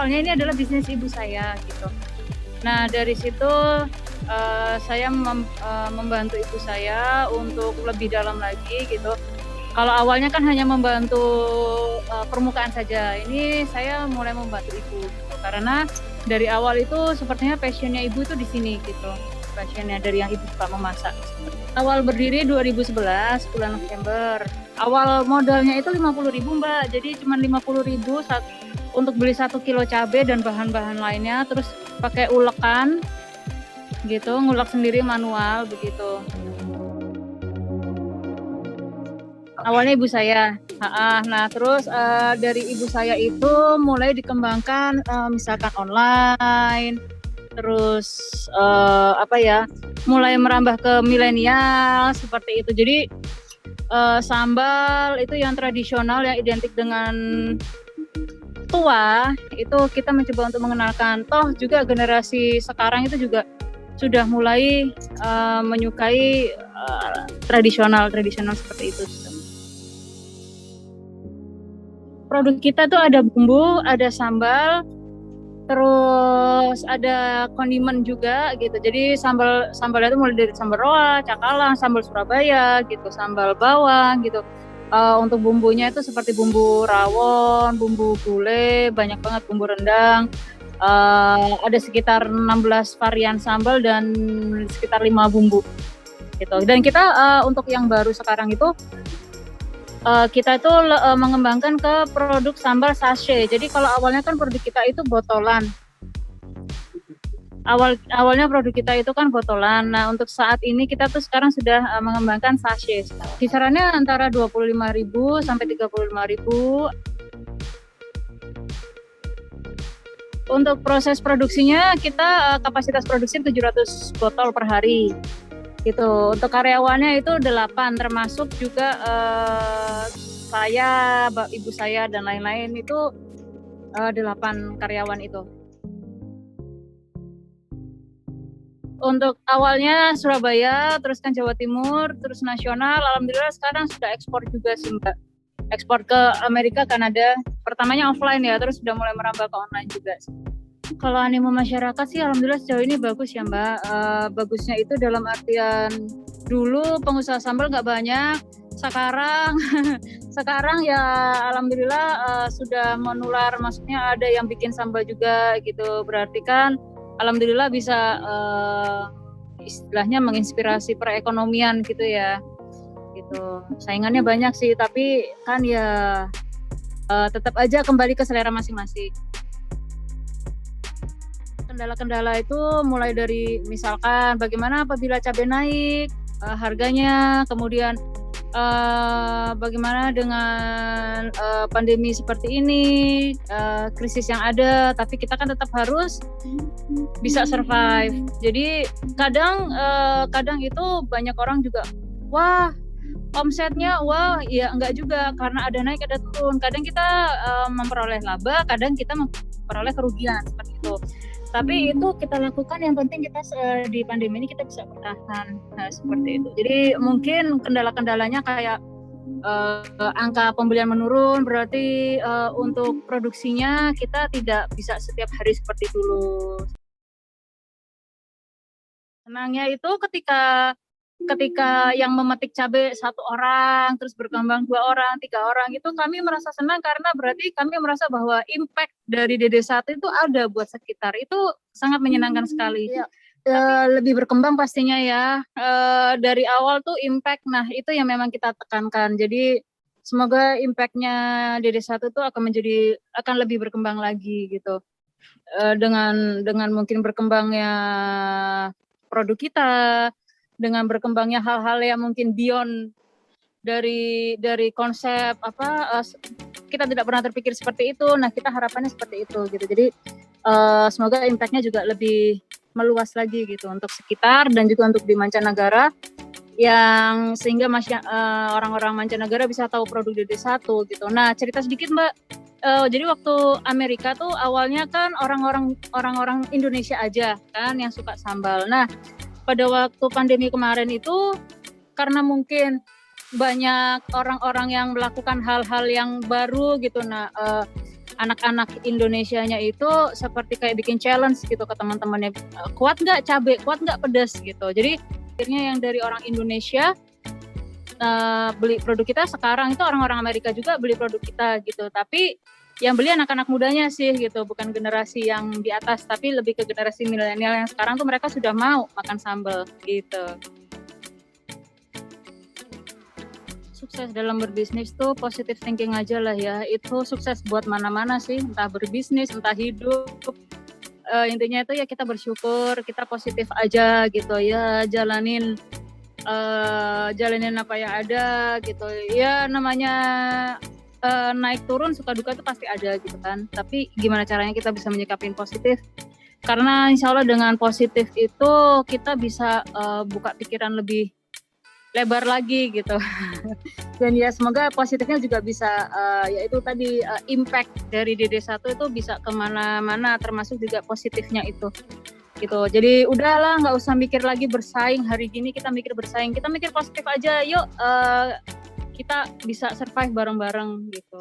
awalnya ini adalah bisnis ibu saya gitu. Nah dari situ saya membantu ibu saya untuk lebih dalam lagi gitu. Kalau awalnya kan hanya membantu permukaan saja, ini saya mulai membantu ibu gitu. Karena dari awal itu sepertinya passionnya ibu itu di sini gitu, passionnya dari yang ibu suka memasak. Awal berdiri 2011 bulan November. Awal modalnya itu 50.000 Mbak, jadi cuma 50.000 untuk beli 1 kilo cabai dan bahan-bahan lainnya, terus pakai ulekan gitu, ngulek sendiri manual begitu. Awalnya ibu saya. Nah terus dari ibu saya itu mulai dikembangkan misalkan online, terus mulai merambah ke milenial seperti itu. Jadi sambal itu yang tradisional yang identik dengan tua itu kita mencoba untuk mengenalkan. Toh juga generasi sekarang itu juga sudah mulai menyukai tradisional seperti itu. Produk kita tuh ada bumbu, ada sambal, terus ada kondimen juga gitu. Jadi sambalnya itu mulai dari sambal roa, cakalang, sambal Surabaya gitu, sambal bawang gitu. Untuk bumbunya itu seperti bumbu rawon, bumbu gulai, banyak banget bumbu rendang. Ada sekitar 16 varian sambal dan sekitar 5 bumbu gitu. Dan kita untuk yang baru sekarang itu kita itu mengembangkan ke produk sambal sachet. Jadi kalau awalnya kan produk kita itu botolan. Awalnya produk kita itu kan botolan. Nah, untuk saat ini kita tuh sekarang sudah mengembangkan sachet. Kisarannya antara 25.000 sampai 35.000. Untuk proses produksinya kita kapasitas produksi 700 botol per hari. Gitu. Untuk karyawannya itu 8, termasuk juga saya, ibu saya dan lain-lain itu 8 karyawan itu. Untuk awalnya Surabaya, terus kan Jawa Timur, terus nasional. Alhamdulillah sekarang sudah ekspor juga sih Mbak. Ekspor ke Amerika, Kanada. Pertamanya offline ya, terus sudah mulai merambah ke online juga. Kalau animo masyarakat sih alhamdulillah sejauh ini bagus ya Mbak. Bagusnya itu dalam artian dulu pengusaha sambal nggak banyak, sekarang ya alhamdulillah sudah menular, maksudnya ada yang bikin sambal juga gitu. Berarti kan alhamdulillah bisa istilahnya menginspirasi perekonomian gitu ya. Gitu. Saingannya banyak sih, tapi kan ya tetap aja kembali ke selera masing-masing. Kendala-kendala itu mulai dari misalkan bagaimana apabila cabai naik harganya, kemudian bagaimana dengan pandemi seperti ini, krisis yang ada, tapi kita kan tetap harus bisa survive. Jadi kadang itu banyak orang juga, wah omsetnya wah ya enggak juga, karena ada naik ada turun. Kadang kita memperoleh laba, kadang kita memperoleh kerugian seperti itu. Tapi itu kita lakukan, yang penting kita di pandemi ini kita bisa bertahan. Nah, seperti itu. Jadi mungkin kendala-kendalanya kayak angka pembelian menurun, berarti untuk produksinya kita tidak bisa setiap hari seperti dulu. Senangnya itu ketika yang memetik cabai 1 orang, terus berkembang 2 orang, 3 orang, itu kami merasa senang karena berarti kami merasa bahwa impact dari DD1 itu ada buat sekitar. Itu sangat menyenangkan sekali. Iya. Lebih berkembang pastinya ya. Dari awal tuh impact, nah itu yang memang kita tekankan. Jadi semoga impact-nya DD1 tuh akan lebih berkembang lagi gitu. Dengan mungkin berkembangnya produk kita, dengan berkembangnya hal-hal yang mungkin beyond dari konsep kita tidak pernah terpikir seperti itu. Nah, kita harapannya seperti itu gitu. Jadi semoga impact-nya juga lebih meluas lagi gitu untuk sekitar dan juga untuk di mancanegara, yang sehingga orang-orang mancanegara bisa tahu produk DD1 gitu. Nah, cerita sedikit Mbak. Jadi waktu Amerika tuh awalnya kan orang-orang Indonesia aja kan yang suka sambal. Nah, pada waktu pandemi kemarin itu karena mungkin banyak orang-orang yang melakukan hal-hal yang baru gitu. Nah, anak-anak Indonesianya itu seperti kayak bikin challenge gitu ke teman-temannya, kuat nggak cabai, kuat nggak pedas gitu. Jadi akhirnya yang dari orang Indonesia beli produk kita, sekarang itu orang-orang Amerika juga beli produk kita gitu. Tapi yang beli anak-anak mudanya sih gitu, bukan generasi yang di atas, tapi lebih ke generasi milenial yang sekarang tuh mereka sudah mau makan sambal gitu. Sukses dalam berbisnis tuh positive thinking aja lah ya. Itu sukses buat mana-mana sih, entah berbisnis, entah hidup. Intinya itu ya kita bersyukur, kita positif aja gitu ya, jalanin apa yang ada gitu. Ya namanya naik turun suka duka itu pasti ada gitu kan. Tapi gimana caranya kita bisa menyikapin positif? Karena insya Allah dengan positif itu kita bisa buka pikiran lebih lebar lagi gitu. Dan ya semoga positifnya juga bisa yaitu tadi impact dari DD1 itu bisa kemana-mana, termasuk juga positifnya itu gitu. Jadi udahlah, nggak usah mikir lagi bersaing. Hari gini kita mikir bersaing, kita mikir positif aja. Yuk kita bisa survive bareng-bareng gitu.